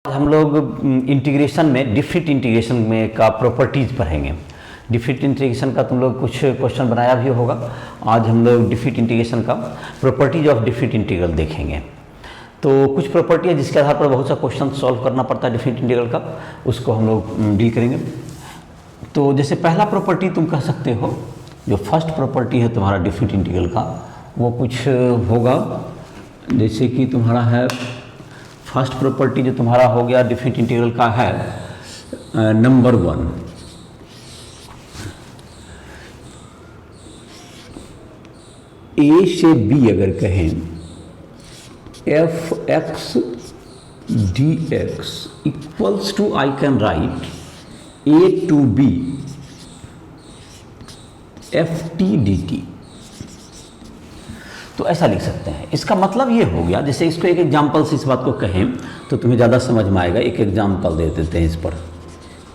हम लोग इंटीग्रेशन में डिफरेंट इंटीग्रेशन में का प्रॉपर्टीज पढ़ेंगे। डिफरेंट इंटीग्रेशन का तुम लोग कुछ क्वेश्चन बनाया भी होगा। आज हम लोग डिफरेंट इंटीग्रेशन का प्रॉपर्टीज ऑफ डिफरेंट इंटीग्रल देखेंगे। तो कुछ प्रॉपर्टी है जिसके आधार पर बहुत सा क्वेश्चन सॉल्व करना पड़ता है डिफरेंट इंटीग्रल का, उसको हम लोग डील करेंगे। तो जैसे पहला प्रॉपर्टी तुम कह सकते हो, जो फर्स्ट प्रॉपर्टी है तुम्हारा डिफरेंट इंटीग्रल का, वो कुछ होगा जैसे कि तुम्हारा है फर्स्ट प्रॉपर्टी जो तुम्हारा हो गया डिफरेंट इंटीग्रल का है नंबर 1, ए से बी अगर कहें f x d x equals to I can write a to b f t d t. तो ऐसा लिख सकते हैं। इसका मतलब ये हो गया, जैसे इसको एक एग्जाम्पल से इस बात को कहें तो तुम्हें ज़्यादा समझ में आएगा। एक एग्जाम्पल दे देते हैं, इस पर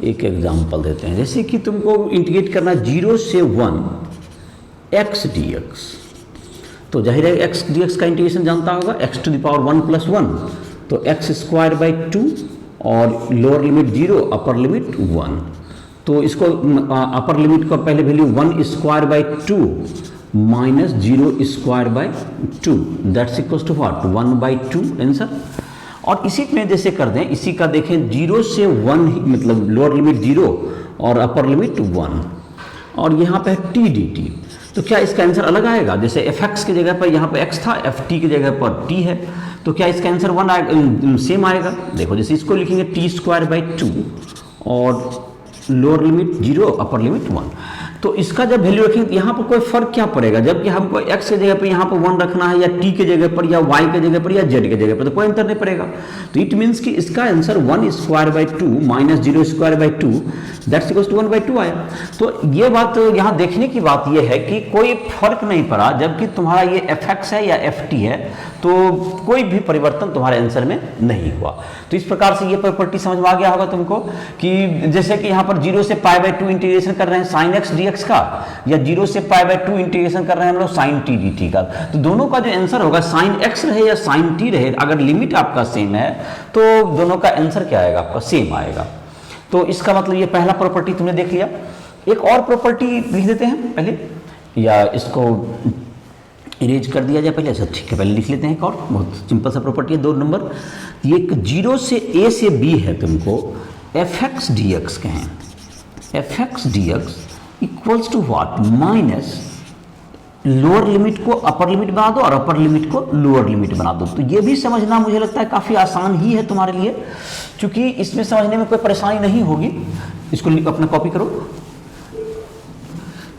एक एग्जाम्पल देते हैं। जैसे कि तुमको इंटीग्रेट करना 0 से 1 एक्स डी एक्स, तो जाहिर है एक्स डी एक्स का इंटीग्रेशन जानता होगा, x to the power 1 plus 1, तो एक्स स्क्वायर बाई 2 और लोअर लिमिट 0 अपर लिमिट 1। तो इसको अपर लिमिट का पहले value 1 square by 2 minus 0 square by 2, that's equals to what 1 by 2 answer. और इसी में जैसे कर दें, इसी का देखें 0 से 1 मतलब लोअर लिमिट 0 और अपर लिमिट 1, और यहाँ पे टी डी टी। तो क्या इसका आंसर अलग आएगा? जैसे एफ एक्स की जगह पर यहाँ पे x था, एफ टी की जगह पर t है, तो क्या इसका आंसर 1 आएगा, सेम आएगा? देखो जैसे इसको लिखेंगे टी स्क्वायर बाई 2 और लोअर लिमिट 0 अपर लिमिट 1, तो इसका जब वैल्यू रखेंगे तो यहाँ पर कोई फर्क क्या पड़ेगा? जबकि हमको x के जगह पर यहाँ पर 1 रखना है, या t के जगह पर, या y के जगह पर, या z के जगह पर, तो कोई अंतर नहीं पड़ेगा। तो इट मीन्स कि इसका answer 1 square by 2 minus 0 square by 2 that's equals to 1 by 2 आया। तो ये बात यहाँ देखने की बात ये है कि कोई फर्क नहीं पड़ा, जबकि तुम्हारा ये एफ एक्स है या एफ टी है, तो कोई भी परिवर्तन तुम्हारे आंसर में नहीं हुआ। तो इस प्रकार से ये प्रॉपर्टी समझ में आ गया होगा तुमको कि जैसे कि यहाँ पर 0 से पाई बाई 2 इंटीग्रेशन कर रहे हैं साइन एक्स डी एक्स का, या 0 से पाई बाई 2 इंटीग्रेशन कर रहे हैं हम लोग साइन टी डी टी का, तो दोनों का जो आंसर होगा साइन एक्स रहे या साइन टी रहे, अगर लिमिट आपका सेम है तो दोनों का आंसर क्या आएगा? आपका सेम आएगा। तो इसका मतलब ये पहला प्रॉपर्टी तुमने देख लिया। एक और प्रॉपर्टी लिख देते हैं पहले, या इसको इरेज कर दिया जाए पहले? अच्छा ठीक है, पहले लिख लेते हैं। एक और बहुत सिंपल सा प्रॉपर्टी है 2 नंबर। ये 0 से ए से बी है, तुमको एफ एक्स डी एक्स कहें, f x d x equals to what minus lower limit को अपर लिमिट बना दो और अपर लिमिट को लोअर लिमिट बना दो। तो ये भी समझना मुझे लगता है काफ़ी आसान ही है तुम्हारे लिए, क्योंकि इसमें समझने में कोई परेशानी नहीं होगी। इसको अपना कॉपी करो,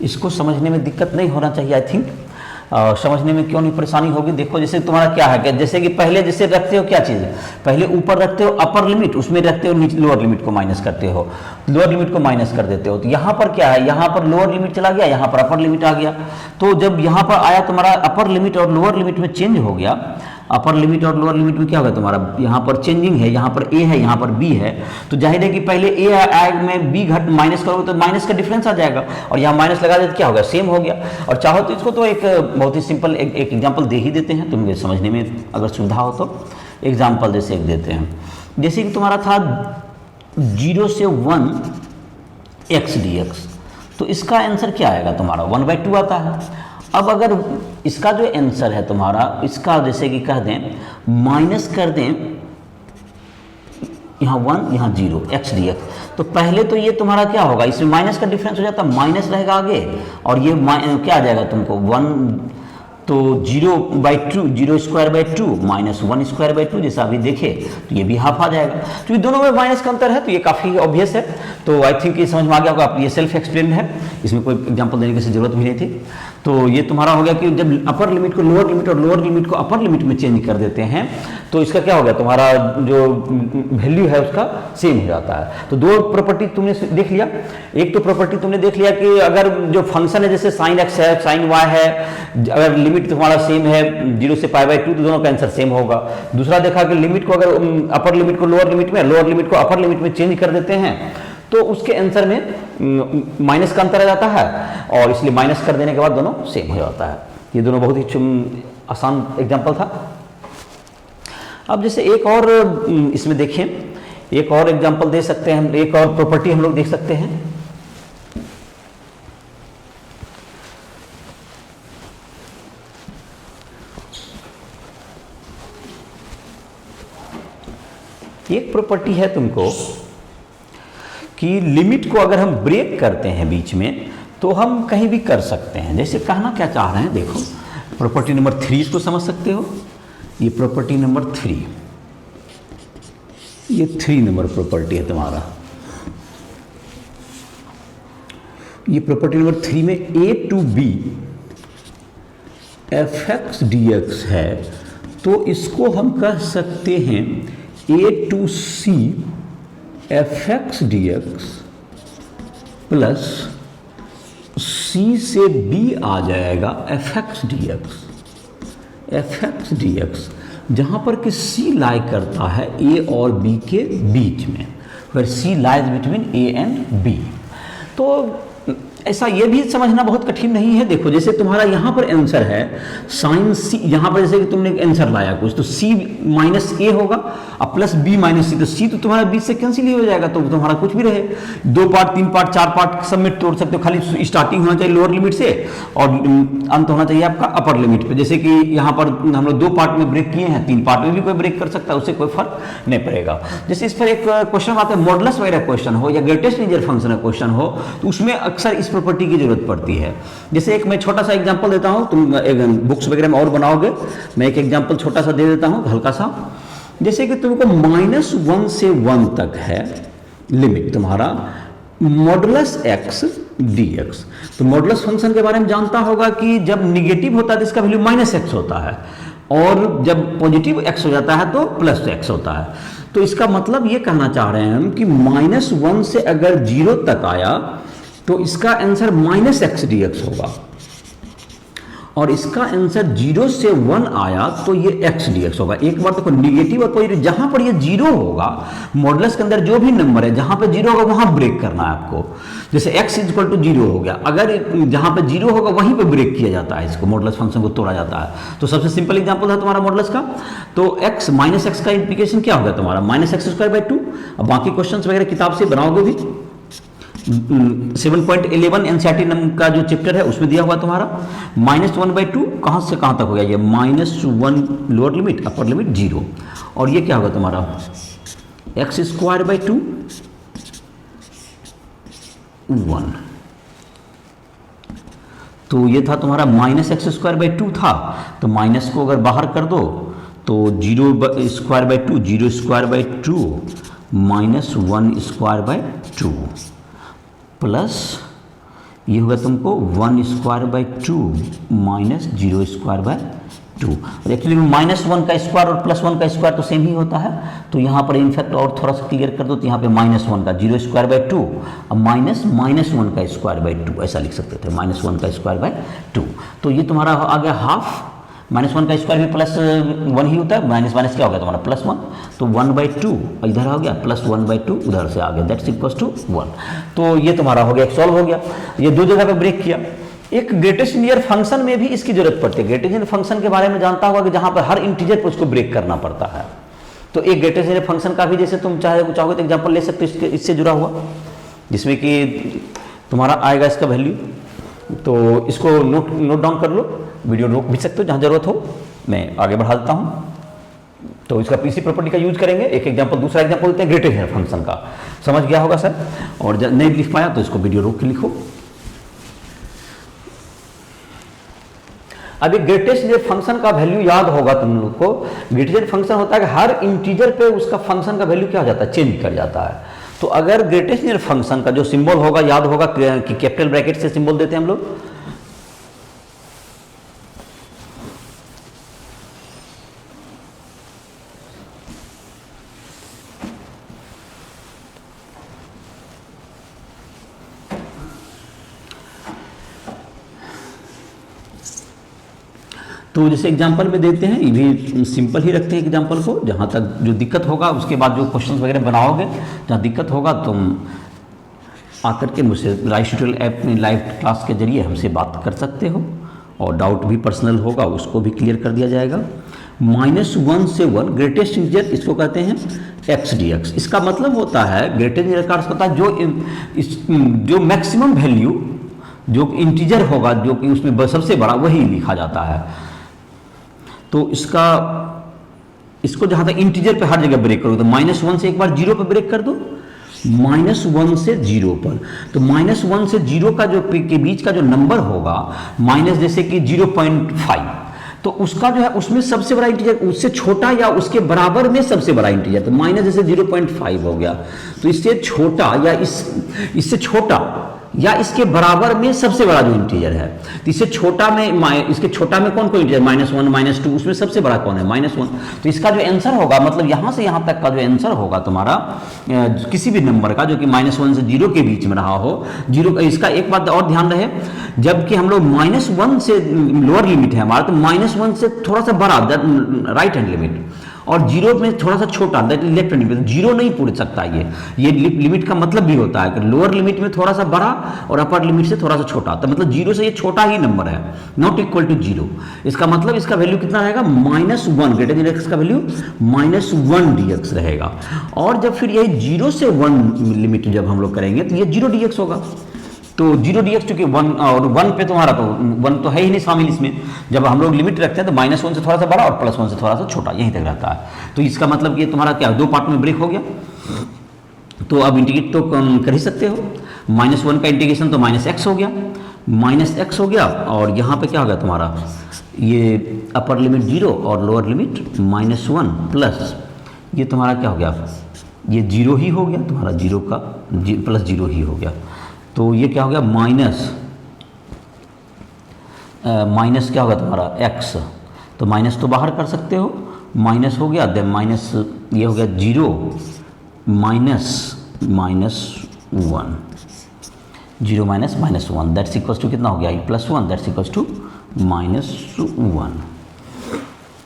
इसको समझने में दिक्कत नहीं होना चाहिए आई थिंक। समझने में क्यों नहीं परेशानी होगी? देखो जैसे तुम्हारा क्या है कि जैसे कि पहले जैसे रखते हो क्या चीज़ है, पहले ऊपर रखते हो अपर लिमिट, उसमें रखते हो नीचे लोअर लिमिट को माइनस करते हो, लोअर लिमिट को माइनस कर देते हो। तो यहाँ पर क्या है, यहाँ पर लोअर लिमिट चला गया, यहाँ पर अपर लिमिट आ गया। तो जब यहाँ पर आया तुम्हारा अपर लिमिट और लोअर लिमिट में चेंज हो गया, अपर लिमिट और लोअर लिमिट में क्या होगा तुम्हारा, यहाँ पर चेंजिंग है, यहाँ पर ए है, यहाँ पर बी है, तो जाहिर है कि पहले ए आएगा में बी घट माइनस करोगे तो माइनस का डिफरेंस आ जाएगा, और यहाँ माइनस लगा देते क्या होगा, सेम हो गया। और चाहो तो इसको तो एक बहुत ही सिंपल एक एग्जाम्पल दे ही देते हैं, तुम्हें समझने में अगर सुविधा हो तो एग्जाम्पल जैसे एक देते हैं। जैसे कि तुम्हारा था 0 से 1 एक्स डी एक्स, तो इसका आंसर क्या आएगा तुम्हारा 1 बाई 2 आता है। अब अगर इसका जो आंसर है तुम्हारा, इसका जैसे कि कह दें माइनस कर दें, यहाँ 1 यहाँ 0 एक्स डी एक्स, तो पहले तो ये तुम्हारा क्या होगा, इसमें माइनस का डिफरेंस हो जाता है, माइनस रहेगा आगे, और ये क्या आ जाएगा तुमको 1, तो 0 by 2 0 square by 2 minus 1 square by 2, जैसा अभी देखे तो ये भी हाफ आ जाएगा। तो ये दोनों में माइनस का अंतर है, तो ये काफ़ी ऑब्वियस है। तो आई थिंक ये समझ में आ गया होगा, आप ये सेल्फ एक्सप्लेन है, इसमें कोई एग्जांपल देने की जरूरत भी नहीं थी। तो ये तुम्हारा हो गया कि जब अपर लिमिट को लोअर लिमिट और लोअर लिमिट को अपर लिमिट में चेंज कर देते हैं, तो इसका क्या हो गया, तुम्हारा जो वैल्यू है उसका सेम हो जाता है। तो 2 प्रॉपर्टी तुमने देख लिया। एक तो प्रॉपर्टी तुमने देख लिया कि अगर जो फंक्शन है जैसे साइन एक्स है साइन वाई है, अगर लिमिट तुम्हारा सेम है 0 से पाई बाई 2, तो दोनों का आंसर सेम होगा। दूसरा देखा कि लिमिट को अगर अपर लिमिट को लोअर लिमिट में, लोअर लिमिट को अपर लिमिट में चेंज कर देते हैं, तो उसके आंसर में माइनस का अंतर आ जाता है, और इसलिए माइनस कर देने के बाद दोनों सेम हो जाता है। ये दोनों बहुत ही आसान एग्जाम्पल था। अब जैसे एक और इसमें देखें एक और एग्जांपल दे सकते हैं हम, एक और प्रॉपर्टी हम लोग देख सकते हैं। एक प्रॉपर्टी है तुमको कि लिमिट को अगर हम ब्रेक करते हैं बीच में तो हम कहीं भी कर सकते हैं। जैसे कहना क्या चाह रहे हैं, देखो प्रॉपर्टी नंबर 3 इसको समझ सकते हो। ये प्रॉपर्टी नंबर 3, ये 3 नंबर प्रॉपर्टी है तुम्हारा। ये प्रॉपर्टी नंबर 3 में a to b fx dx है, तो इसको हम कह सकते हैं a to c fx dx plus c से b आ जाएगा fx dx, जहां पर कि c लाई करता है a और b के बीच में, where c lies between a and b। तो ऐसा ये भी समझना बहुत कठिन नहीं है। देखो जैसे तुम्हारा यहाँ पर आंसर है साइन सी, यहाँ पर जैसे कि तुमने आंसर लाया कुछ, तो c माइनस ए होगा और प्लस b माइनस सी, तो c तो तुम्हारा b से कैंसिल ही हो जाएगा, तो तुम्हारा कुछ भी रहे 2 पार्ट 3 पार्ट 4 पार्ट सब में तोड़ सकते हो। खाली स्टार्टिंग होना चाहिए लोअर लिमिट से और अंत होना चाहिए आपका अपर लिमिट पे। जैसे कि यहाँ पर हम लोग 2 पार्ट में ब्रेक किए हैं, 3 पार्ट में भी कोई ब्रेक कर सकता है, उससे कोई फर्क नहीं पड़ेगा। जैसे इस पर एक क्वेश्चन आता है, मॉडुलस वगैरह क्वेश्चन हो या ग्रेटेस्ट इंटीजर फंक्शन का क्वेश्चन हो, तो उसमें अक्सर इस प्रॉपर्टी की जरूरत पड़ती है। जैसे एक मैं छोटा सा एग्जांपल देता हूं, तुम एक बुक्स वगैरह में और बनाओगे, मैं एक एग्जांपल छोटा सा दे देता हूं हल्का सा। जैसे कि तुमको -1 से 1 तक है लिमिट तुम्हारा मॉडुलस x dx। तो मॉडुलस फंक्शन के बारे में जानता होगा कि जब निगेटिव होता है तो इसका वैल्यू -x होता है, और जब पॉजिटिव x हो जाता है तो +x होता है। तो इसका मतलब ये कहना चाह रहे हैं हम कि -1 से अगर 0 तक आया तो इसका आंसर -x dx होगा, और इसका आंसर 0 से 1 आया तो ये x dx होगा। एक बार देखो निगेटिव और पॉजिटिव जहां पर ये 0 होगा, मॉडुलस के अंदर जो भी नंबर है जहां पे 0 होगा वहां ब्रेक करना है आपको। जैसे x = 0 हो गया, अगर जहां पे 0 होगा वहीं पे ब्रेक किया जाता है, इसको मॉडुलस फंक्शन को तोड़ा जाता है। तो सबसे सिंपल एग्जांपल है तुम्हारा मॉडुलस का। तो x -x का इंप्लीकेशन क्या होगा तुम्हारा -x²/2। अब बाकी क्वेश्चंस वगैरह किताब से बनाओगे भी, 7.11 एनसीईआरटी का जो चैप्टर है उसमें दिया हुआ तुम्हारा। -1/2 कहां से कहां तक हो गया, ये -1 लोअर लिमिट अपर लिमिट 0, और ये क्या होगा तुम्हारा x²/2 1। तो ये था तुम्हारा -x²/2 था, तो माइनस को अगर बाहर कर दो तो 0²/2 0²/2 -1²/2 प्लस ये होगा तुमको 1²/2 -0²/2। और एक्चुअली -1 का स्क्वायर और +1 का स्क्वायर तो सेम ही होता है, तो यहाँ पर इनफैक्ट और थोड़ा सा क्लियर कर दो, तो यहाँ पे -1 का 0²/2 और -1 का स्क्वायर/2 ऐसा लिख सकते थे, -1 का स्क्वायर/2। तो ये तुम्हारा आ गया हाफ। -1 का स्क्वायर भी +1 ही होता है, माइनस माइनस क्या हो गया तुम्हारा +1, तो 1/2 इधर हो गया, +1/2 उधर से आ गया, दैट्स इक्वल्स टू 1। तो ये तुम्हारा हो गया, एक सॉल्व हो गया। ये 2 जगह पे ब्रेक किया। एक ग्रेटेस्ट इंटीजर फंक्शन में भी इसकी जरूरत पड़ती है। ग्रेटेस्ट इंटीजर फंक्शन के बारे में जानता होगा कि जहां पर हर इंटीजर पर उसको ब्रेक करना पड़ता है। तो एक ग्रेटेस्ट इंटीजर फंक्शन का भी जैसे तुम चाहोगे तो एग्जाम्पल ले सकते हो इससे जुड़ा हुआ, जिसमें कि तुम्हारा आएगा इसका वैल्यू। तो इसको नोट डाउन कर लो, वीडियो रोक भी सकते हो जहां जरूरत हो, मैं आगे बढ़ा देता हूं। तो इसका पीसी प्रॉपर्टी का यूज करेंगे। एक एग्जांपल, दूसरा एग्जांपल लेते हैं ग्रेटेस्ट इंटीजर फंक्शन का। समझ गया होगा सर, और जब नहीं लिख पाया तो इसको वीडियो रोक के लिखो। अब एक ग्रेटेस्ट इंटीजर फंक्शन का वैल्यू याद होगा तुम लोग को। ग्रेटेस्ट इंटीजर फंक्शन होता है कि हर इंटीजर पे उसका फंक्शन का वैल्यू क्या हो जाता है, चेंज कर जाता है। तो अगर ग्रेटेस्ट इंटीजर फंक्शन का जो सिंबल होगा याद होगा कि कैपिटल ब्रैकेट से सिंबल देते हैं हम लोग। तो जैसे एग्जांपल में देते हैं, ये भी सिंपल ही रखते हैं एग्जांपल को। जहाँ तक जो दिक्कत होगा उसके बाद जो क्वेश्चंस वगैरह बनाओगे, जहाँ दिक्कत होगा तुम आकर के मुझसे लाइव ट्यूटोरियल ऐप में लाइव क्लास के जरिए हमसे बात कर सकते हो, और डाउट भी पर्सनल होगा उसको भी क्लियर कर दिया जाएगा। -1 से 1 ग्रेटेस्ट इंटीजर इसको कहते हैं x dx। इसका मतलब होता है ग्रेटेस्ट इंटीजर का अर्थ होता है जो मैक्सिमम वैल्यू जो इंटीजर होगा जो कि उसमें सबसे बड़ा वही लिखा जाता है। तो इसको जहां तक इंटीजर पे हर जगह ब्रेक करो तो -1 से एक बार 0 पे ब्रेक कर दो, -1 से 0 पर। तो -1 से 0 का जो के बीच का जो नंबर होगा माइनस जैसे कि 0.5, तो उसका जो है उसमें सबसे बड़ा इंटीजर उससे छोटा या उसके बराबर में सबसे बड़ा इंटीजर, तो माइनस जैसे 0.5 हो गया, तो इससे छोटा या इससे छोटा या इसके बराबर में सबसे बड़ा जो इंटीजर है, तो इससे छोटा में इसके छोटा में कौन कौन इंटीजर -1 -2, उसमें सबसे बड़ा कौन है -1। तो इसका जो आंसर होगा मतलब यहां से यहां तक का जो आंसर होगा तुम्हारा किसी भी नंबर का जो कि -1 से 0 के बीच में रहा हो, 0 इसका एक बात और ध्यान रहे, जबकि हम लोग -1 से लोअर लिमिट है हमारा, तो -1 से थोड़ा सा बड़ा राइट हैंड लिमिट और 0 में थोड़ा सा छोटा that is left hand limit, 0 नहीं पूछ सकता ये लिमिट का मतलब भी होता है कि लोअर लिमिट में थोड़ा सा बड़ा और अपर लिमिट से थोड़ा सा छोटा, तो मतलब 0 से ये छोटा ही नंबर है, नॉट इक्वल टू 0। इसका मतलब इसका वैल्यू कितना रहेगा -1, ग्रेटर देन x का वैल्यू -1 dx रहेगा। और जब फिर यही 0 से 1 लिमिट जब हम लोग करेंगे तो ये 0 dx होगा। तो 0 dx चूंकि 1 और 1 पे तुम्हारा तो 1 तो है ही नहीं शामिल इसमें, जब हम लोग लिमिट रखते हैं तो -1 से थोड़ा सा बड़ा और +1 से थोड़ा सा छोटा यहीं तक रहता है। तो इसका मतलब ये तुम्हारा क्या 2 पार्ट में ब्रेक हो गया। तो अब इंटीग्रेट तो कर ही सकते हो, -1 का इंटीग्रेशन तो -x हो गया, -x हो गया, और यहाँ पे क्या हो गया तुम्हारा ये अपर लिमिट 0 और लोअर लिमिट -1 प्लस ये तुम्हारा क्या हो गया, ये 0 ही हो गया तुम्हारा, 0 का +0 ही हो गया। तो ये क्या हो गया माइनस क्या होगा तुम्हारा x, तो माइनस तो बाहर कर सकते हो, माइनस हो गया, देन माइनस ये हो गया 0 -1, 0 -1 दैट्स इक्वल्स टू कितना हो गया +1 दैट्स इक्वल्स टू -1।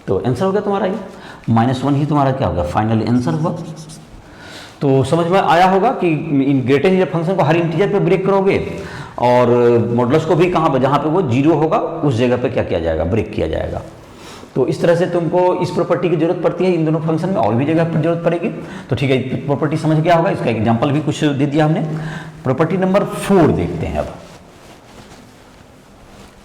तो आंसर हो गया तुम्हारा ये -1 ही तुम्हारा क्या हो गया फाइनल आंसर हुआ। तो समझ में आया होगा कि इन ग्रेटर इंटीजर फंक्शन को हर इंटीजर पे ब्रेक करोगे और मॉडुलस को भी कहाँ पर जहाँ पे वो 0 होगा उस जगह पे क्या किया जाएगा ब्रेक किया जाएगा। तो इस तरह से तुमको इस प्रॉपर्टी की जरूरत पड़ती है इन दोनों फंक्शन में, और भी जगह पर जरूरत पड़ेगी। तो ठीक है, प्रॉपर्टी समझ गया होगा, इसका एग्जाम्पल भी कुछ दे दिया हमने। प्रॉपर्टी नंबर 4 देखते हैं। अब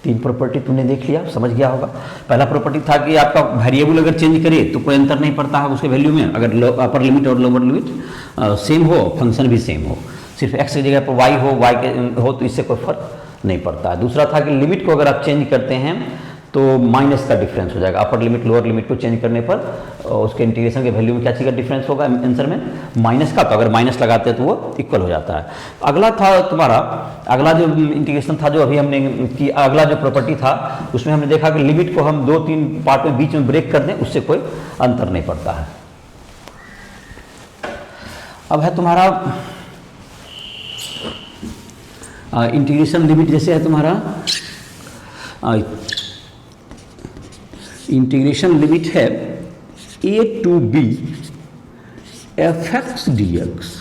3 प्रॉपर्टी तुमने देख लिया, समझ गया होगा। पहला प्रॉपर्टी था कि आपका वेरिएबल अगर चेंज करे तो कोई अंतर नहीं पड़ता है उसके वैल्यू में, अगर अपर लिमिट और लोअर लिमिट सेम हो, फंक्शन भी सेम हो, सिर्फ x की जगह पर y हो तो इससे कोई फर्क नहीं पड़ता है। दूसरा था कि लिमिट को अगर आप चेंज करते हैं तो माइनस का डिफरेंस हो जाएगा, अपर लिमिट लोअर लिमिट को चेंज करने पर उसके इंटीग्रेशन के वैल्यू में क्या चीज़ का डिफरेंस होगा आंसर में माइनस का, तो अगर माइनस लगाते हैं तो वो इक्वल हो जाता है। अगला था तुम्हारा, अगला जो इंटीग्रेशन था जो अभी हमने की, अगला जो प्रॉपर्टी था उसमें हमने देखा कि लिमिट को हम 2-3 पार्ट में बीच में ब्रेक कर दें उससे कोई अंतर नहीं पड़ता है। अब है तुम्हारा इंटीग्रेशन लिमिट, जैसे है तुम्हारा इंटीग्रेशन लिमिट है a to b fx dx,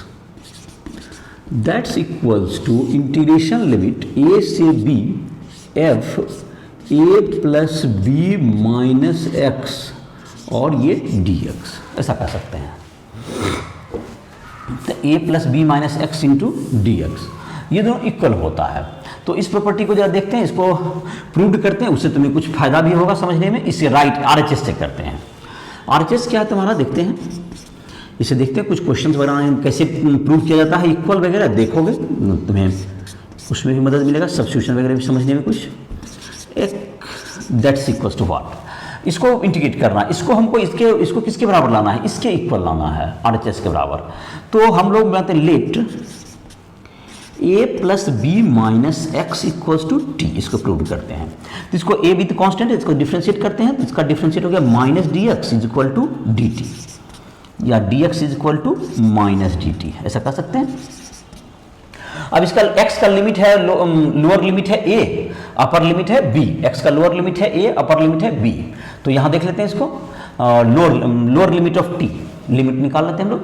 that's equals to integration limit a से b f a plus b minus x और ये dx, ऐसा कह सकते हैं। तो a plus b minus x into d x, ये दोनों इक्वल होता है। तो इस प्रॉपर्टी को जरा देखते हैं, इसको प्रूव करते हैं, उससे तुम्हें कुछ फायदा भी होगा समझने में। इसे राइट RHS से करते हैं। RHS क्या है तुम्हारा, देखते हैं, इसे देखते हैं। कुछ क्वेश्चंस वगैरह कैसे प्रूव किया जाता है इक्वल वगैरह देखोगे, तुम्हें उसमें भी मदद मिलेगा, सब्स्टिट्यूशन वगैरह भी समझने में कुछ। एक दैट्स इक्वल्स टू व्हाट, इसको इंटीग्रेट करना, इसको हमको इसको किसके बराबर लाना है, इसके इक्वल लाना है, RHS के बराबर। तो हम लोग बनाते हैं let a plus b minus x equals to t, इसको प्रूव करते हैं। तो इसको a विद कांस्टेंट है, इसको डिफ्रेंशिएट करते हैं, तो इसका डिफ्रेंशिएट हो गया minus d x is equal to d t, या d x is equal to minus d t, ऐसा कर सकते हैं। अब इसका x का लिमिट है, लोअर लिमिट है a, अपर लिमिट है b, x का लोअर लिमिट है a, अपर लिमिट है b। तो यहाँ देख लेते हैं इसको, lower limit of t, limit निकाल लेते हैं हम लोग,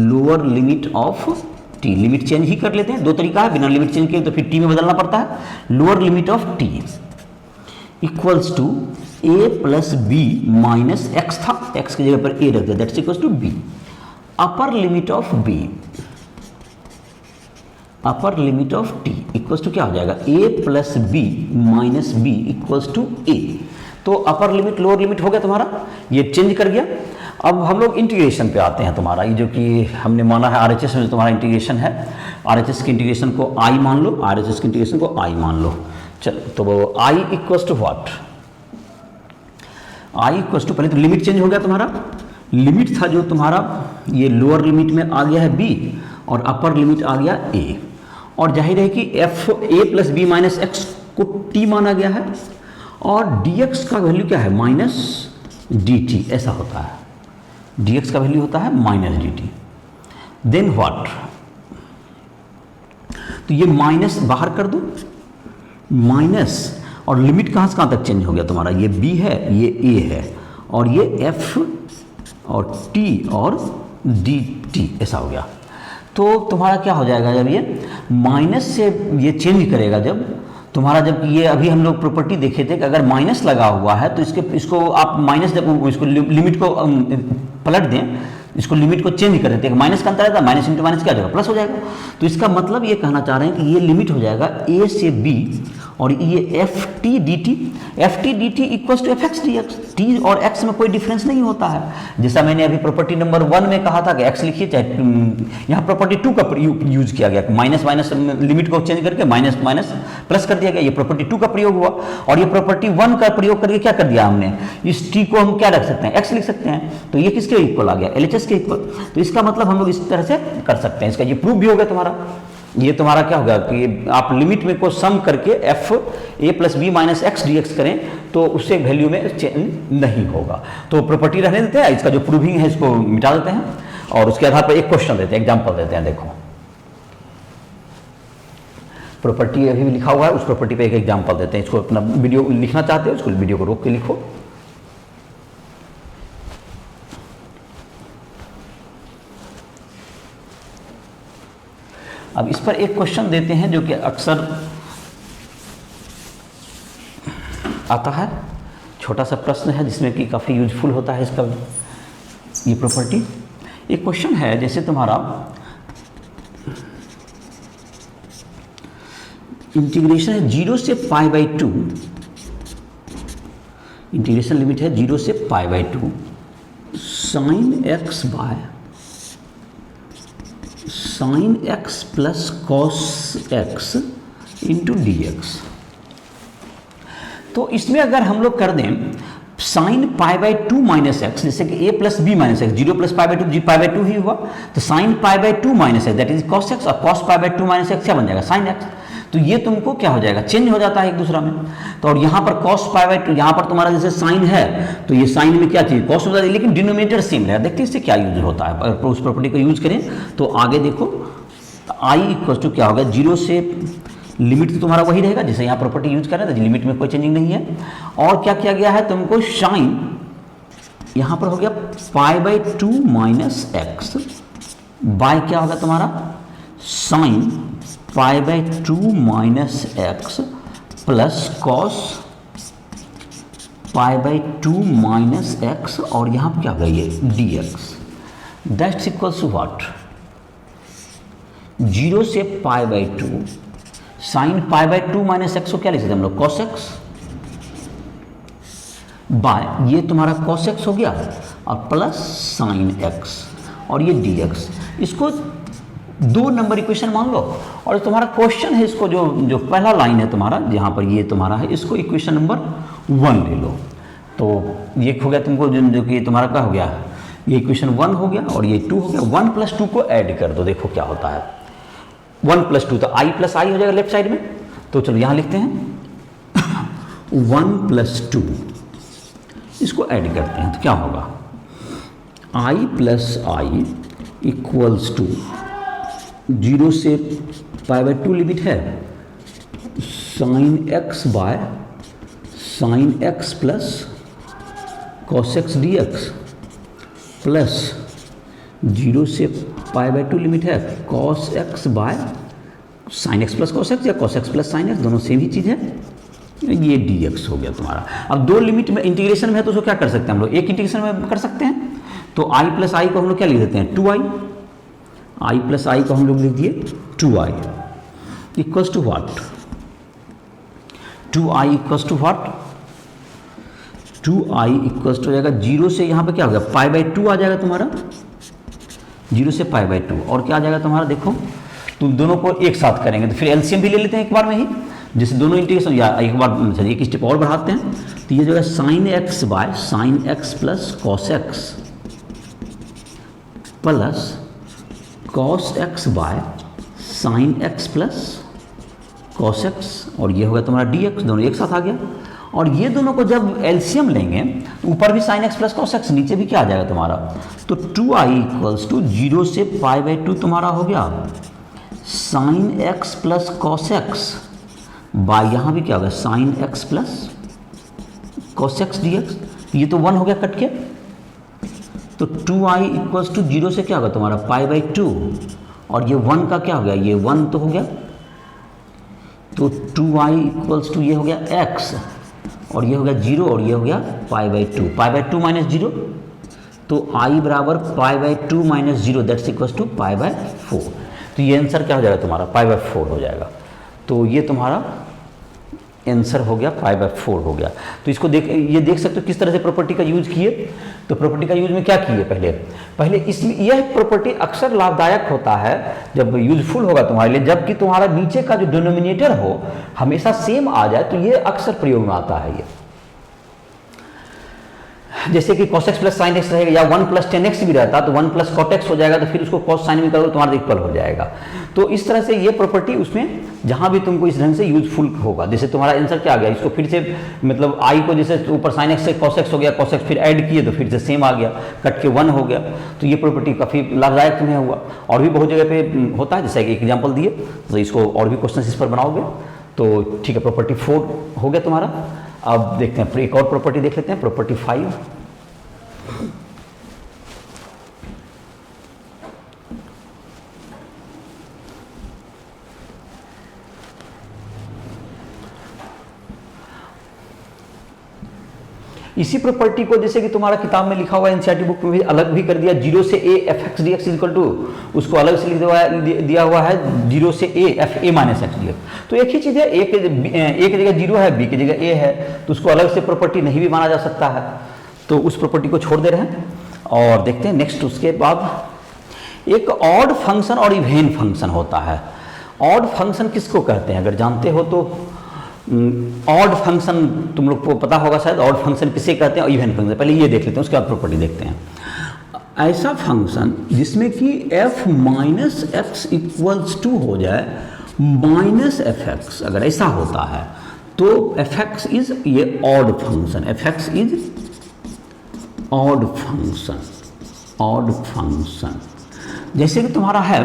lower limit of t, limit change ही कर लेते हैं, 2 तरीका है, बिना लिमिट चेंज किए तो फिर t में बदलना पड़ता है। Lower limit of t equals to a plus b minus x था, एक्स की जगह पर ए रख दिया, that's equal to b. Upper limit of b, upper limit of t equals to क्या हो जाएगा, a plus b minus b equals to a. तो अपर लिमिट लोअर लिमिट हो गया तुम्हारा, ये चेंज कर गया। अब हम लोग इंटीग्रेशन पे आते हैं तुम्हारा, ये जो कि हमने माना है आरएचएस में तुम्हारा इंटीग्रेशन है, आरएचएस के इंटीग्रेशन को आई मान लो, आरएचएस के इंटीग्रेशन को आई मान लो। चलो तो I equals to what, I equals to, पहले तो लिमिट चेंज हो गया तुम्हारा, लिमिट था जो तुम्हारा ये लोअर लिमिट में आ गया है बी और अपर लिमिट आ गया ए, और जाहिर है कि f a plus b minus x को टी माना गया है और डी एक्स का वैल्यू क्या है, माइनस डी टी, ऐसा होता है, डी एक्स का वैल्यू होता है minus d t. Then what, तो ये माइनस बाहर कर दो, माइनस, और लिमिट कहाँ से कहाँ तक चेंज हो गया तुम्हारा, ये बी है, ये ए है, और ये एफ और टी और डी टी, ऐसा हो गया। तो तुम्हारा क्या हो जाएगा, जब ये माइनस से ये चेंज करेगा, जब तुम्हारा, जब ये अभी हम लोग प्रॉपर्टी देखे थे कि अगर माइनस लगा हुआ है तो इसको आप माइनस, जब इसको लिमिट को पलट दें, इसको लिमिट को चेंज कर देते हैं, माइनस का अंतर आता है, माइनस इंटू माइनस क्या हो जाएगा, प्लस हो जाएगा। तो इसका मतलब ये कहना चाह रहे हैं कि ये लिमिट हो जाएगा ए से बी, और ये f t d t equals to f x d x, t और एक्स में कोई डिफरेंस नहीं होता है। जैसा मैंने अभी प्रॉपर्टी नंबर 1 में कहा था कि एक्स लिखिए, चाहे यहाँ प्रॉपर्टी 2 का यूज किया गया, माइनस माइनस लिमिट को चेंज करके माइनस माइनस प्लस कर दिया गया, ये प्रॉपर्टी 2 का प्रयोग हुआ, और ये प्रॉपर्टी 1 का प्रयोग करके क्या कर दिया हमने, इस टी को हम क्या रख सकते हैं, एक्स लिख सकते हैं, तो ये किसके इक्वल आ गया, एलएचएस के इक्वल। तो इसका मतलब हम लोग इस तरह से कर सकते हैं, इसका ये प्रूफ भी हो गया तुम्हारा। ये तुम्हारा क्या होगा कि आप लिमिट में को सम करके f a plus b minus x d x करें तो उससे वैल्यू में चेंज नहीं होगा। तो प्रॉपर्टी रहने देते हैं, इसका जो प्रूविंग है इसको मिटा देते हैं, और उसके आधार पर एक क्वेश्चन देते हैं, एग्जाम्पल देते हैं। देखो प्रॉपर्टी अभी भी लिखा हुआ है, उस प्रॉपर्टी पे एक एग्जाम्पल देते हैं। इसको अपना वीडियो लिखना चाहते हो, उसको वीडियो को रोक के लिखो। अब इस पर एक क्वेश्चन देते हैं जो कि अक्सर आता है, छोटा सा प्रश्न है जिसमें कि काफ़ी यूजफुल होता है इसका ये प्रॉपर्टी। एक क्वेश्चन है, जैसे तुम्हारा इंटीग्रेशन है 0 से π/2, इंटीग्रेशन लिमिट है 0 से π/2 sine x by sine x plus cos x into d x. तो इसमें अगर हम लोग कर दें साइन π/2 माइनस एक्स, जैसे कि a plus b minus x, 0 plus π/2 जी π/2 ही हुआ, तो sine π/2 minus x that is cos x, और कॉस π/2 माइनस एक्स क्या बन जाएगा, साइन एक्स। तो ये तुमको क्या हो जाएगा, चेंज हो जाता है एक दूसरा में। तो और यहाँ पर cos π/2, यहाँ पर तुम्हारा जैसे साइन है तो ये साइन में क्या चीज कॉस हो जाती है, लेकिन डिनोमिनेटर सेम है। देखते हैं इससे क्या यूज होता है, अगर उस प्रॉपर्टी को यूज करें तो आगे देखो i इक्वल टू क्या होगा, 0 से लिमिट तो तुम्हारा वही रहेगा जैसे यहाँ प्रॉपर्टी यूज कर रहे थे, लिमिट में कोई चेंजिंग नहीं है। और क्या किया गया है, तुमको साइन यहाँ पर हो गया π/2 माइनस एक्स बाय क्या होगा तुम्हारा sine π/2 minus x plus cos π/2 minus x, और यहाँ पर क्या होगा ये d x, that's equals to what, 0 से π/2 साइन π/2 माइनस एक्स को क्या लिख सकते हैं हम लोग, कॉस एक्स बाय ये तुम्हारा कॉस एक्स हो गया और प्लस साइन एक्स और ये डी एक्स। इसको 2 नंबर इक्वेशन मान लो, और तुम्हारा क्वेश्चन है इसको जो पहला लाइन है तुम्हारा जहाँ पर ये तुम्हारा है, इसको इक्वेशन नंबर 1 ले लो। तो ये हो गया तुमको जो कि तुम्हारा क्या हो गया, ये इक्वेशन 1 हो गया और ये 2 हो गया। 1 + 2 को ऐड कर दो, देखो क्या होता है, 1 + 2 तो i + i हो जाएगा लेफ्ट साइड में। तो चलो यहाँ लिखते हैं 1 + 2, इसको ऐड करते हैं तो क्या होगा, i + i इक्वल्स टू 0 से π/2 लिमिट है sine x by sine x plus cos x d x plus 0 से π/2 लिमिट है cos x by sine x plus cos x या cos x plus sine x, दोनों सेम ही चीज़ है। ये dx हो गया तुम्हारा। अब दो लिमिट में इंटीग्रेशन में है तो उसको क्या कर सकते हैं हम लोग, एक इंटीग्रेशन में कर सकते हैं, तो i प्लस आई को हम लोग क्या लिख देते हैं 2i, i प्लस आई को हम लोग लिख दिए 2i equals to what, 2i equals to what, 2i equals to हो जाएगा 0 से यहाँ पे क्या हो गया पाई बाई 2 आ जाएगा तुम्हारा, 0 से पाई बाई 2, और क्या आ जाएगा तुम्हारा, देखो तुम दोनों को एक साथ करेंगे तो फिर एलसीएम भी ले लेते हैं एक बार में ही, जैसे दोनों इंटीग्रेशन या एक बार चलिए एक स्टेप और बढ़ाते हैं, तो ये जो है sine x by sine x plus cos x plus cos x by sine x plus cos x, और ये होगा तुम्हारा डी एक्स, दोनों एक साथ आ गया। और ये दोनों को जब एलसीएम लेंगे तो ऊपर भी sign x plus cos x, नीचे भी क्या आ जाएगा तुम्हारा, तो 2i इक्वल्स टू 0 से पाई बाई 2 तुम्हारा हो गया sine x plus cos x by यहाँ भी क्या होगा sine x plus cos x d x, ये तो 1 हो गया कट के, तो 2i इक्वल्स टू 0 से क्या होगा तुम्हारा पाई बाई 2, और ये 1 का क्या हो गया, ये 1 तो हो गया, तो 2i इक्वल्स टू ये हो गया x, और ये हो गया 0, और ये हो गया pi by 2, pi by 2 minus 0, तो i बराबर pi by 2 minus 0 that's equals to pi by 4, तो ये आंसर क्या हो जाएगा तुम्हारा पाई बाई 4 हो जाएगा, तो ये तुम्हारा आंसर हो गया पाई बाई 4 हो गया। तो इसको ये देख सकते हो किस तरह से प्रॉपर्टी का यूज किए, तो प्रॉपर्टी का यूज में क्या किए, पहले इसमें यह प्रॉपर्टी अक्सर लाभदायक होता है जब यूजफुल होगा तुम्हारे लिए, जबकि तुम्हारा नीचे का जो डिनोमिनेटर हो हमेशा सेम आ जाए, तो ये अक्सर प्रयोग में आता है। ये जैसे कि cos x plus sine x रहेगा, या 1 प्लस टेन एक्स भी रहता तो 1 प्लस कॉट एक्स हो जाएगा, तो फिर उसको cos साइन में करोगे तुम्हारा इक्वल हो जाएगा। तो इस तरह से ये प्रॉपर्टी उसमें जहां भी तुमको इस ढंग से यूजफुल होगा, जैसे तुम्हारा आंसर क्या आ गया, इसको फिर से मतलब i को जैसे ऊपर साइन एक्स से cos x हो गया, cos x फिर ऐड किए तो फिर से सेम आ गया, कट के 1 हो गया, तो ये प्रॉपर्टी काफ़ी लाभदायक तुम्हें हुआ। और भी बहुत जगह पे होता है, जैसे एक एग्जाम्पल दिए तो इसको और भी क्वेश्चन इस पर बनाओगे, तो ठीक है प्रॉपर्टी 4 हो गया तुम्हारा। अब देखते हैं एक और प्रॉपर्टी देख लेते हैं, प्रॉपर्टी 5। इसी प्रॉपर्टी को जैसे कि तुम्हारा किताब में लिखा हुआ है, एनसीईआरटी बुक में भी अलग भी कर दिया, 0 से a f x d x equal to, उसको अलग से दिया हुआ है 0 से a f a minus x d x. तो एक ही चीज़ है, ए की जगह 0 है, बी की जगह a है, तो उसको अलग से प्रॉपर्टी नहीं भी माना जा सकता है, तो उस प्रॉपर्टी को छोड़ दे रहे हैं। और देखते हैं नेक्स्ट, उसके बाद एक ऑड फंक्शन और इवेन फंक्शन होता है। ऑड फंक्शन किसको कहते हैं, अगर जानते हो तो ऑड फंक्शन तुम लोग को पता होगा शायद, ऑड फंक्शन किसे कहते हैं, और इवेन फंक्शन पहले ये देख लेते हैं, उसके बाद प्रॉपर्टी देखते हैं। ऐसा फंक्शन जिसमें कि f minus x equals to हो जाए माइनस एफ एक्स, अगर ऐसा होता है तो एफ एक्स इज ये odd function, F x is odd function, odd function. जैसे कि तुम्हारा है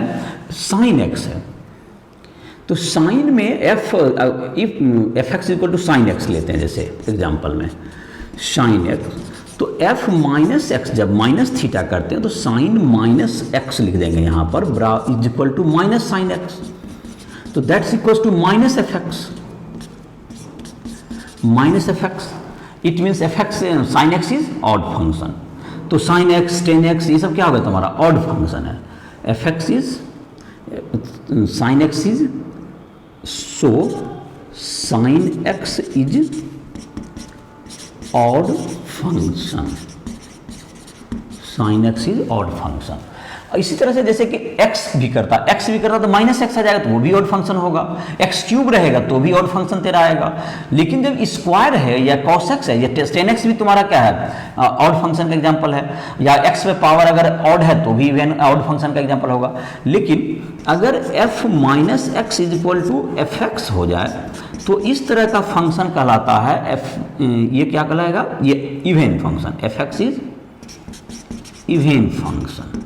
साइन एक्स है, तो साइन में f x equal to sine x लेते हैं, जैसे एग्जांपल में साइन एक्स, तो एफ माइनस एक्स जब माइनस थीटा करते हैं तो साइन माइनस एक्स लिख देंगे यहाँ पर, ब्रा is equal to minus sine x, तो that's equal to minus f x, minus f x, it means f x sine x is odd function, तो साइन एक्स टेन एक्स ये सब क्या होगा तुम्हारा ऑड फंक्शन है, f x is sine x is, so sine x is odd function, sine x is odd function. इसी तरह से जैसे कि x भी करता तो माइनस एक्स आ जाएगा, तो वो भी ऑड फंक्शन होगा, x क्यूब रहेगा तो भी ऑड फंक्शन तेरा आएगा। लेकिन जब स्क्वायर है या cos x है या टेन एक्स भी तुम्हारा क्या है ऑड फंक्शन का एग्जांपल है, या x में पावर अगर ऑड है तो भी ऑड फंक्शन का एग्जांपल होगा। लेकिन अगर f minus x is equal to f x हो जाए तो इस तरह का फंक्शन कहलाता है ये क्या कहलाएगा, ये even function, F x is even function,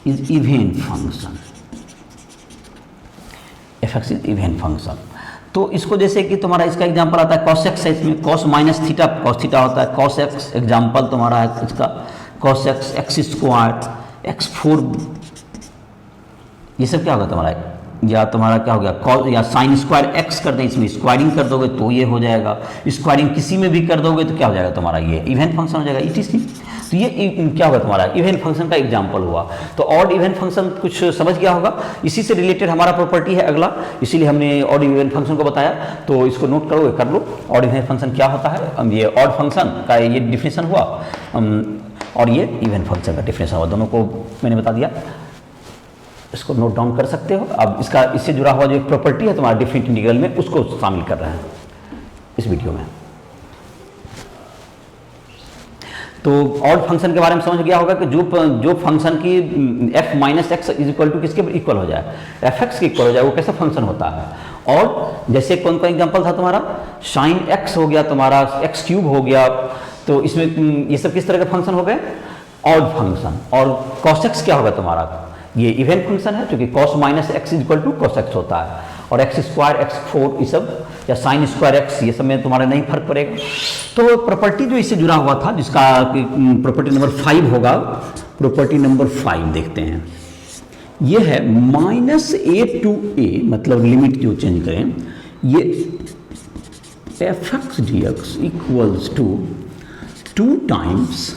is even function, F x is even function. तो इसको जैसे कि तुम्हारा इसका एग्जांपल आता है cos x है, इसमें cos minus theta cos theta होता है, cos x एग्जांपल तुम्हारा है इसका cos x, x square, x4, ये सब क्या होगा तुम्हारा या तुम्हारा क्या हो गया कॉस या साइन स्क्वायर एक्स कर दें, इसमें स्क्वायरिंग कर दोगे तो ये हो जाएगा, स्क्वायरिंग किसी में भी कर दोगे तो क्या हो जाएगा तुम्हारा ये इवन फंक्शन हो जाएगा ETC। तो ये क्या होगा तुम्हारा इवन फंक्शन का एग्जाम्पल हुआ। तो ऑड इवन फंक्शन कुछ समझ गया होगा, इसी से रिलेटेड हमारा प्रॉपर्टी है अगला, इसीलिए हमने ऑड इवन फंक्शन को बताया। तो इसको नोट करोगे, कर लो ऑड इवन फंक्शन क्या होता है। ये ऑड फंक्शन का ये डिफिनेशन हुआ और ये इवन फंक्शन का डिफिनेशन हुआ, दोनों को मैंने बता दिया। इसको नोट डाउन कर सकते हो। अब इसका इससे जुड़ा हुआ जो एक प्रॉपर्टी है तुम्हारा डिफरेंट इंटीग्रल में, उसको शामिल कर रहे हैं इस वीडियो में। तो ऑड फंक्शन के बारे में समझ गया होगा कि जो फंक्शन की f minus x is equal to किसके इक्वल हो जाए, एफ एक्स के इक्वल हो जाए, वो कैसा फंक्शन होता है। और जैसे कौन कौन एग्जाम्पल था तुम्हारा, साइन एक्स हो गया, तुम्हारा एक्स क्यूब हो गया, तो इसमें ये सब किस तरह के फंक्शन हो गए, ऑड फंक्शन। और कॉस एक्स क्या होगा तुम्हारा, ये इवन फंक्शन है, क्योंकि cos minus x is equal to cos x होता है। और एक्स स्क्वायर एक्स 4 ये सब, या साइन स्क्वायर एक्स, ये सब में तुम्हारा नहीं फर्क पड़ेगा। तो प्रॉपर्टी जो इससे जुड़ा हुआ था, जिसका प्रॉपर्टी नंबर 5 होगा, प्रॉपर्टी नंबर 5 देखते हैं। ये है -a to a, मतलब लिमिट जो चेंज करें, ये f x d x equals to 2 times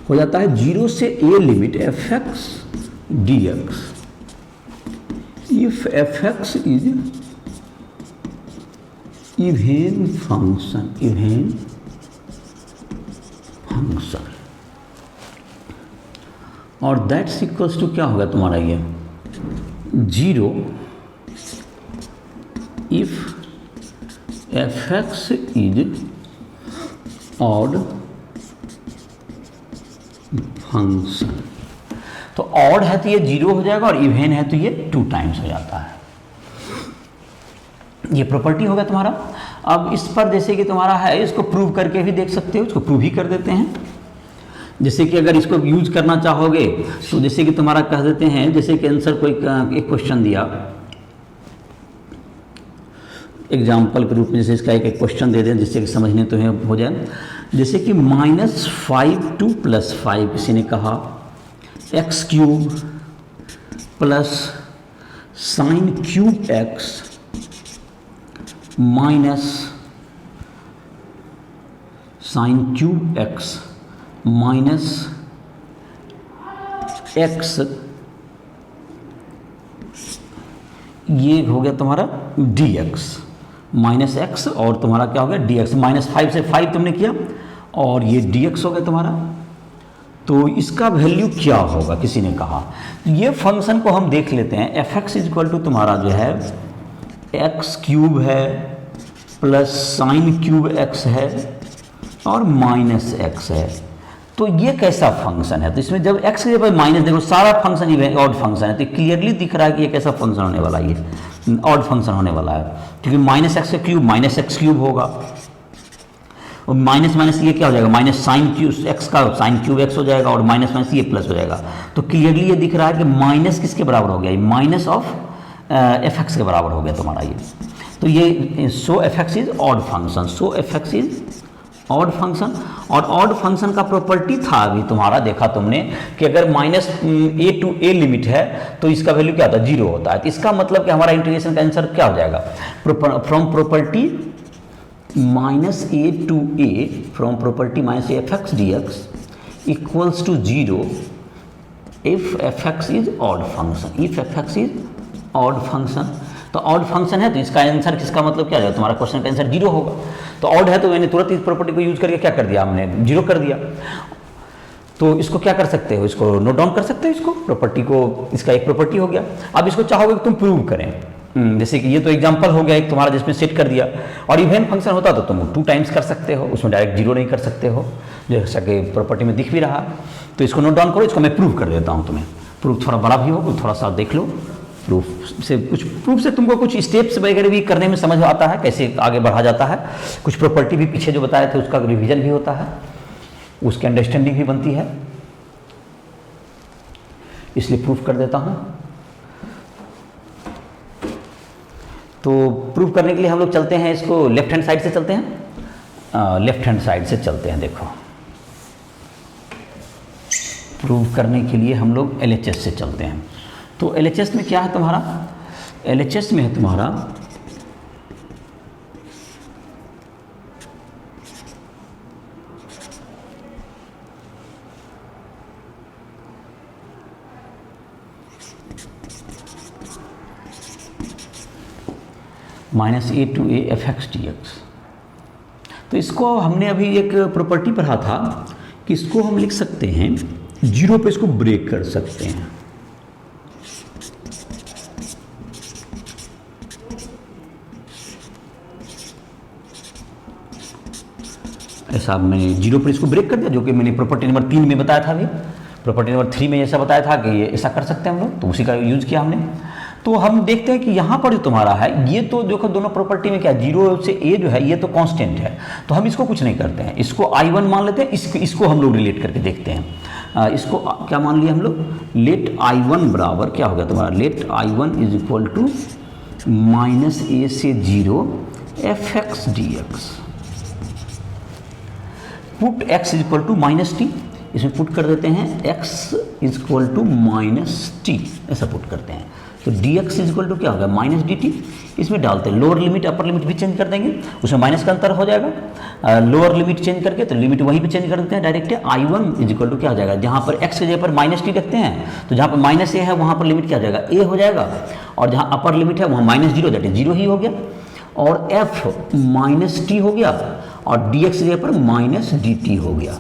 हो जाता है 0 से a limit f x dx if fx is even function और दैट्स इक्वल्स टू क्या होगा तुम्हारा ये 0 if fx is odd function। तो ऑड है तो ये 0 हो जाएगा और इवन है तो ये 2 टाइम्स हो जाता है। ये प्रॉपर्टी होगा तुम्हारा। अब इस पर जैसे कि तुम्हारा है, इसको प्रूव करके भी देख सकते हो, इसको प्रूव ही कर देते हैं। जैसे कि अगर इसको यूज करना चाहोगे तो जैसे कि तुम्हारा कह देते हैं, जैसे कि आंसर कोई एक क्वेश्चन दिया एग्जाम्पल के रूप में, जैसे इसका एक क्वेश्चन दे दें जिससे कि समझने तो हो जाए। जैसे कि -5 to +5 किसी ने कहा, x cube plus sine cube x minus sign cube x minus x, ये हो गया तुम्हारा dx माइनस एक्स, और तुम्हारा क्या हो गया dx, -5 से 5 तुमने किया और ये dx हो गया तुम्हारा। तो इसका वैल्यू क्या होगा किसी ने कहा। तो ये फंक्शन को हम देख लेते हैं। F x is equal to तुम्हारा जो है एक्स क्यूब है प्लस साइन क्यूब एक्स है और माइनस एक्स है। तो ये कैसा फंक्शन है, तो इसमें जब एक्स के जगह माइनस, देखो सारा फंक्शन ही ऑड फंक्शन है, तो क्लियरली दिख रहा है कि ये कैसा फंक्शन होने वाला है, ये ऑड फंक्शन होने वाला है, क्योंकि माइनस एक्स का क्यूब माइनस एक्स क्यूब होगा, और माइनस माइनस ये क्या हो जाएगा, माइनस साइन क्यूब एक्स का साइन क्यूब एक्स हो जाएगा, और माइनस माइनस ये प्लस हो जाएगा। तो क्लियरली ये दिख रहा है कि माइनस किसके बराबर हो गया, माइनस ऑफ एफ एक्स के बराबर हो गया तुम्हारा ये। तो ये so f x is odd function, so f x is odd function. और ऑड फंक्शन का प्रॉपर्टी था अभी तुम्हारा, देखा तुमने कि अगर -a to a लिमिट है तो इसका वैल्यू क्या होता है, 0 होता है। तो इसका मतलब कि हमारा इंटीग्रेशन का आंसर क्या हो जाएगा, from property -a to a, from property -f(x) dx equals to 0 if f(x) is odd function, if f(x) is odd function. तो ऑड फंक्शन है तो इसका आंसर किसका मतलब क्या है, तुम्हारा क्वेश्चन का आंसर 0 होगा। तो ऑड है तो मैंने तुरंत इस प्रॉपर्टी को यूज करके क्या कर दिया, हमने 0 कर दिया। तो इसको क्या कर सकते हो, इसको नोट डाउन कर सकते हो, इसको प्रॉपर्टी को, इसका एक प्रॉपर्टी हो गया। अब इसको चाहोगे कि तुम प्रूव करें, जैसे कि ये तो एग्जांपल हो गया एक तुम्हारा जिसमें सेट कर दिया, और इवन फंक्शन होता तो तुम 2 टाइम्स कर सकते हो, उसमें डायरेक्ट 0 नहीं कर सकते हो, जैसा कि प्रॉपर्टी में दिख भी रहा। तो इसको नोट डाउन करो, इसको मैं प्रूव कर देता हूँ तुम्हें। प्रूफ थोड़ा बड़ा भी हो, थोड़ा सा देख लो। प्रूफ से तुमको कुछ स्टेप्स वगैरह भी करने में समझ आता है, कैसे आगे बढ़ा जाता है। कुछ प्रॉपर्टी भी पीछे जो बताए थे उसका रिवीजन भी होता है, उसकी अंडरस्टैंडिंग भी बनती है, इसलिए प्रूफ कर देता हूँ। तो प्रूफ करने के लिए हम लोग चलते हैं, इसको लेफ्ट हैंड साइड से चलते हैं, लेफ्ट हैंड साइड से चलते हैं। देखो प्रूफ करने के लिए हम लोग LHS से चलते हैं। तो LHS में क्या है तुम्हारा, LHS में है तुम्हारा -a to a fx dx। तो इसको हमने अभी एक प्रॉपर्टी पढ़ा था कि इसको हम लिख सकते हैं, जीरो पे इसको ब्रेक कर सकते हैं। ऐसा मैंने जीरो पर इसको ब्रेक कर दिया, जो कि मैंने प्रॉपर्टी नंबर 3 में बताया था। अभी प्रॉपर्टी नंबर 3 में ऐसा बताया था कि ये ऐसा कर सकते हैं हम लोग, तो उसी का यूज किया हमने। तो हम देखते हैं कि यहाँ पर जो तुम्हारा है, ये तो देखो दोनों प्रॉपर्टी में क्या, जीरो से a जो है ये तो कांस्टेंट है, तो हम इसको कुछ नहीं करते हैं, इसको I1 मान लेते हैं। इसको हम लोग रिलेट करके देखते हैं। इसको क्या मान लिया हम लोग, लेट I1 बराबर क्या हो गया तुम्हारा, let I1 is equal to -a से 0 fx dx। Put x is equal to -t, इसमें पुट कर देते हैं x is equal to -t, ऐसा पुट करते हैं। तो dx इज इक्वल टू क्या होगा, -dt। इसमें डालते हैं लोअर लिमिट अपर लिमिट भी चेंज कर देंगे, उसमें माइनस का अंतर हो जाएगा। लोअर लिमिट चेंज करके तो लिमिट वहीं पे चेंज कर देते हैं direct. I1 is equal to क्या हो जाएगा, जहाँ पर x की जगह पर -t रखते हैं तो जहाँ पर -a है वहाँ पर लिमिट क्या हो जाएगा, a हो जाएगा, और जहाँ अपर लिमिट है वहाँ -0 दैट इज 0 ही हो गया, और f -t हो गया, और dx की जगह पर -dt हो गया।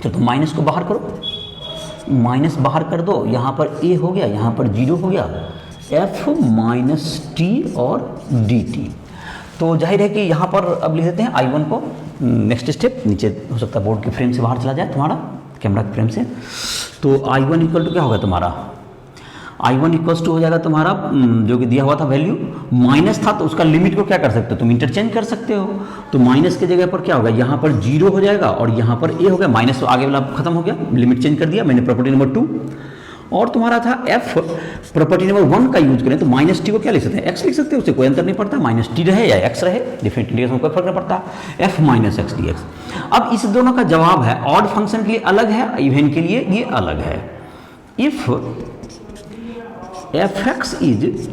तो माइनस को बाहर करो, माइनस बाहर कर दो, यहाँ पर a हो गया, यहाँ पर 0 हो गया, f -t और dt। तो जाहिर है कि यहाँ पर अब लिख देते हैं I1 को। नेक्स्ट स्टेप, नीचे हो सकता है बोर्ड के फ्रेम से बाहर चला जाए तुम्हारा, कैमरा के फ्रेम से। तो I1 इक्वल टू क्या होगा तुम्हारा, I1 इक्वल्स टू हो जाएगा तुम्हारा, जो कि दिया हुआ था वैल्यू, माइनस था तो उसका लिमिट को क्या कर सकते हो तुम, इंटरचेंज कर सकते हो। तो माइनस की जगह पर क्या होगा, यहाँ पर 0 हो जाएगा और यहाँ पर a हो गया, माइनस तो आगे वाला खत्म हो गया, लिमिट चेंज कर दिया मैंने प्रॉपर्टी नंबर 2। और तुम्हारा था f, प्रॉपर्टी नंबर 1 का यूज करें तो -t को क्या लिख सकते हैं, x लिख सकते हैं, उससे कोई अंतर नहीं पड़ता, -t रहे या x रहे, डिफरेंट इंटीग्रेशन में कोई फर्क नहीं पड़ता, f -x dx। अब इस दोनों का जवाब है, ऑड फंक्शन के लिए अलग है, इवन के लिए ये अलग है। If fx is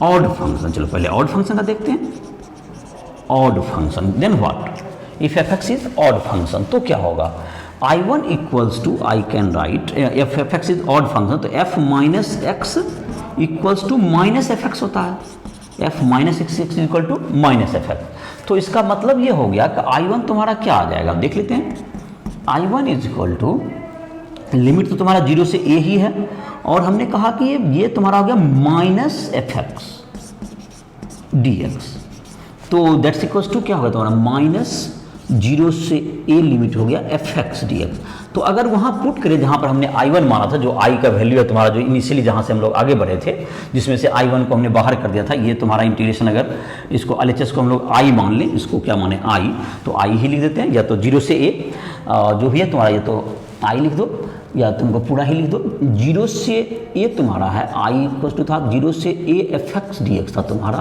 odd function, चलो पहले ऑड फंक्शन का देखते हैं, odd function, then what, if fx is odd function तो क्या होगा, I1 equals to, I can write if fx is odd function तो f -x equals to -fx होता है, f -x is equal to -fx। तो इसका मतलब ये हो गया कि I1 तुम्हारा क्या आ जाएगा, देख लेते हैं। I1 is equal to, limit तो तुम्हारा 0 से a ही है, और हमने कहा कि ये तुम्हारा हो गया -fx dx। तो दैट्स इक्वल्स टू क्या होगा तुम्हारा, -0 से a लिमिट हो गया fx dx। तो अगर वहाँ पुट करें जहाँ पर हमने I1 माना था, जो I का वैल्यू है तुम्हारा, जो इनिशियली जहाँ से हम लोग आगे बढ़े थे, जिसमें से I1 को हमने बाहर कर दिया था, ये तुम्हारा इंटीग्रेशन, अगर इसको LHS को हम लोग I मान लें, इसको क्या माने I, तो I ही लिख देते हैं, या तो 0 से a जो भी है तुम्हारा, ये तो I लिख दो या तुमको पूरा ही लिख दो। 0 से a तुम्हारा है, I इक्वल टू था 0 से a fx dx था तुम्हारा,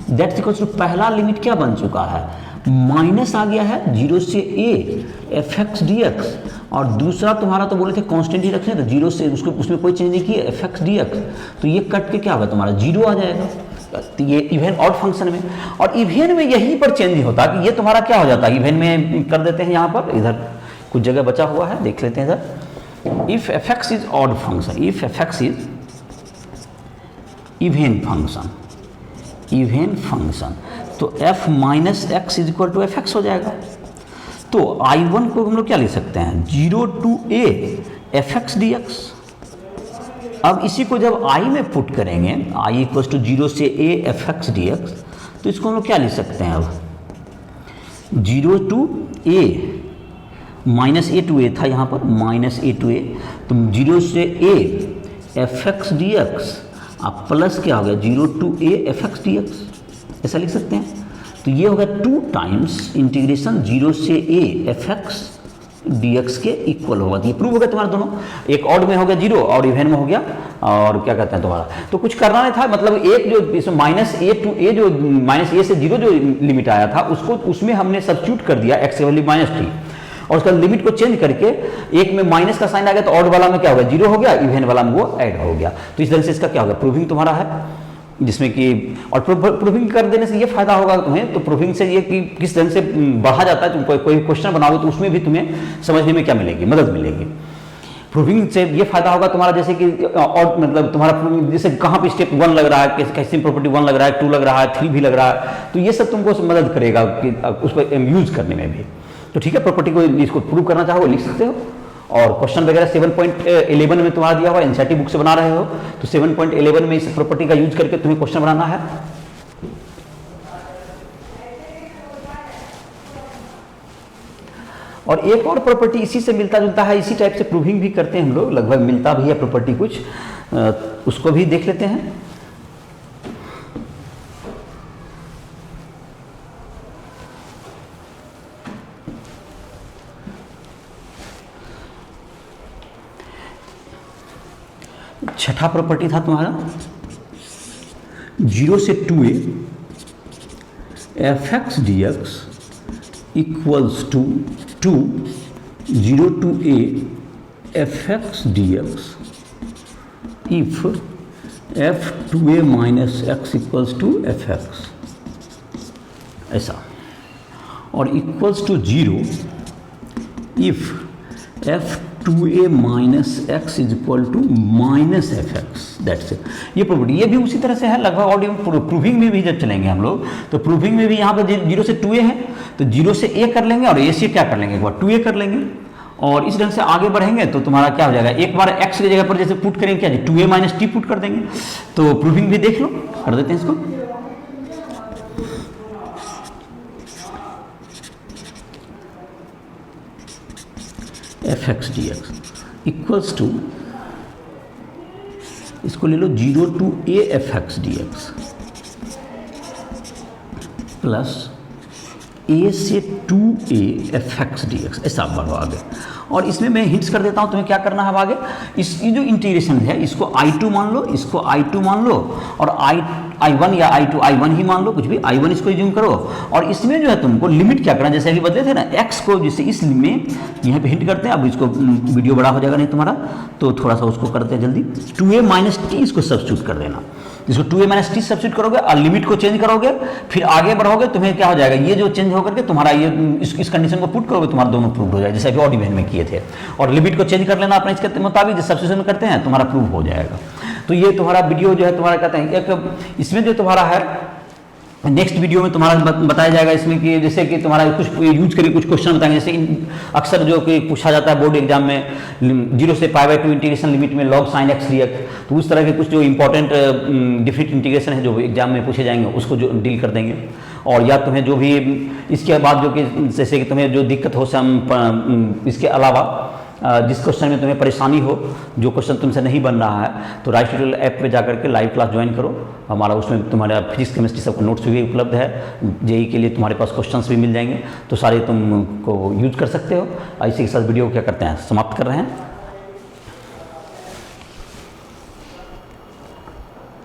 दैट्स इक्वल टू पहला लिमिट क्या बन चुका है, माइनस आ गया है 0 से a fx dx, और दूसरा तुम्हारा तो बोले थे कांस्टेंट ही रखने, तो 0 से उसको, उसमें कोई चेंज नहीं किया, fx dx, तो ये कट के क्या होगा तुम्हारा 0 आ जाएगा। तो ये इवन ऑड फंक्शन में, और इवन में यहीं पर चेंज होता है कि ये तुम्हारा क्या हो जाता है, इवन में कर देते हैं, यहाँ पर इधर कुछ जगह बचा हुआ है, देख लेते हैं इधर। If fx is odd function, if fx is even function, even function, तो f minus x is equal to fx हो जाएगा। तो I1 को हम लोग क्या लिख सकते हैं, 0 to a fx dx। अब इसी को जब I में पुट करेंगे, I इक्वल टू 0 से a fx dx, तो इसको हम लोग क्या लिख सकते हैं, अब 0 to a, -a to a था यहाँ पर, -a to a, तो 0 से a fx dx, अब प्लस क्या हो गया 0 to a fx dx, ऐसा लिख सकते हैं। तो ये होगा 2 टाइम्स इंटीग्रेशन 0 से a fx dx के इक्वल होगा। तो ये प्रूव हो गया तुम्हारा दोनों, एक ऑड में हो गया 0 और इवन में हो गया, और क्या कहते हैं तुम्हारा, तो कुछ करना नहीं था, मतलब एक जो इसमें -a to a, जो -a से 0 जो लिमिट आया था, उसको उसमें हमने सब्स्टिट्यूट कर दिया x की वैल्यू -t, और उसका लिमिट को चेंज करके एक में माइनस का साइन आ गया तो ऑड वाला में क्या हो गया, जीरो हो गया, इवन वाला में वो ऐड हो गया। तो इस तरह से इसका क्या होगा, प्रूविंग तुम्हारा है, जिसमें कि और प्रूविंग कर देने से ये फायदा होगा तुम्हें, तो प्रूविंग से ये कि किस तरह से बढ़ा जाता है, तुम कोई क्वेश्चन बनाओगे तो उसमें भी तुम्हें समझने में क्या मिलेगी, मदद मिलेगी। प्रूविंग से ये फायदा होगा तुम्हारा, जैसे कि और मतलब तुम्हारा प्रूविंग जैसे कहाँ पे स्टेप 1 लग रहा है, कैसी प्रॉपर्टी 1 लग रहा है, 2 लग रहा है, 3 भी लग रहा है, तो ये सब तुमको मदद करेगा कि उसको यूज करने में भी। तो ठीक है, प्रॉपर्टी को इसको प्रूव करना चाहो लिख सकते हो। और क्वेश्चन वगैरह 7.11 में तुम्हारा दिया हुआ है, एनसीईआरटी बुक से बना रहे हो तो 7.11 में इस प्रॉपर्टी का यूज करके तुम्हें क्वेश्चन बनाना है। और एक और प्रॉपर्टी इसी से मिलता जुलता है, इसी टाइप से प्रूविंग भी करते हैं हम लोग, लगभग मिलता भी है प्रॉपर्टी कुछ, उसको भी देख लेते हैं। छठा प्रॉपर्टी था तुम्हारा 0 से 2a fx dx equals to 0 to a fx dx if f2a minus x equals to fx, ऐसा। और equals to 0 if f2a minus x is equal to minus fx, that's it. ये प्रॉपर्टी ये भी उसी तरह से है लगभग, और प्रूविंग में भी जब चलेंगे हम लोग तो प्रूविंग में भी यहाँ पे 0 से 2a है तो 0 से a कर लेंगे और a से क्या कर लेंगे, एक बार 2a कर लेंगे, और इस ढंग से आगे बढ़ेंगे तो तुम्हारा क्या हो जाएगा, एक बार x की जगह पर जैसे पुट करेंगे क्या 2a माइनस t पुट कर देंगे। तो प्रूविंग भी देख लो, कर देते हैं इसको। fx dx इक्वल्स टू, इसको ले लो 0 to a fx dx plus a से 2a fx dx, ऐसा बढ़ो आगे। और इसमें मैं हिंट्स कर देता हूं तुम्हें क्या करना है आगे। ये जो इंटीग्रेशन है इसको I2 मान लो, इसको I2 मान लो, और I1 या I2 I1 ही मान लो, कुछ भी I1 इसको यूज करो। और इसमें जो है तुमको लिमिट क्या करना है, जैसे अभी बदले थे ना x को, जैसे इसमें यहाँ पे हिंट करते हैं। अब इसको वीडियो बड़ा हो जाएगा नहीं तुम्हारा, तो थोड़ा सा उसको करते हैं जल्दी। 2a माइनस टी इसको सब्स्टिट्यूट कर देना, इसको 2a माइनस टी सब्स्टिट्यूट करोगे और लिमिट को चेंज करोगे, फिर आगे बढ़ोगे तुम्हें क्या हो जाएगा, ये जो चेंज होकर के तुम्हारा ये इस कंडीशन को पुट करोगे, तुम्हारा दोनों प्रूव हो जाएगा, जैसे अभी ऑड इवन में किए थे। और लिमिट को चेंज कर लेना अपने इसके मुताबिक, जो सब्स्टिट्यूशन करते हैं तुम्हारा प्रूव हो जाएगा। तो ये तुम्हारा वीडियो जो है तुम्हारा कहते हैं एक, इसमें जो तुम्हारा है नेक्स्ट वीडियो में तुम्हारा बताया जाएगा इसमें कि जैसे कि तुम्हारा कुछ यूज करके कुछ क्वेश्चन बताएंगे, जैसे अक्सर जो कि पूछा जाता है बोर्ड एग्जाम में 0 से π/2 इंटीग्रेशन लिमिट में log sin x dx, तो उस तरह के कुछ जो इंपॉर्टेंट डिफरेंट इंटीग्रेशन है जो एग्जाम में पूछे जाएंगे उसको जो डील कर देंगे। और या तुम्हें जो भी इसके बाद जो कि जैसे कि तुम्हें जो दिक्कत हो इसके अलावा जिस क्वेश्चन में तुम्हें परेशानी हो, जो क्वेश्चन तुमसे नहीं बन रहा है, तो राइस ट्यूटोरियल ऐप पे जाकर के लाइव क्लास ज्वाइन करो हमारा। उसमें तुम्हारा फिजिक्स केमिस्ट्री सबको नोट्स भी उपलब्ध है, जेई के लिए तुम्हारे पास क्वेश्चंस भी मिल जाएंगे, तो सारे तुमको यूज कर सकते हो। इसी के साथ वीडियो क्या करते हैं समाप्त कर रहे हैं।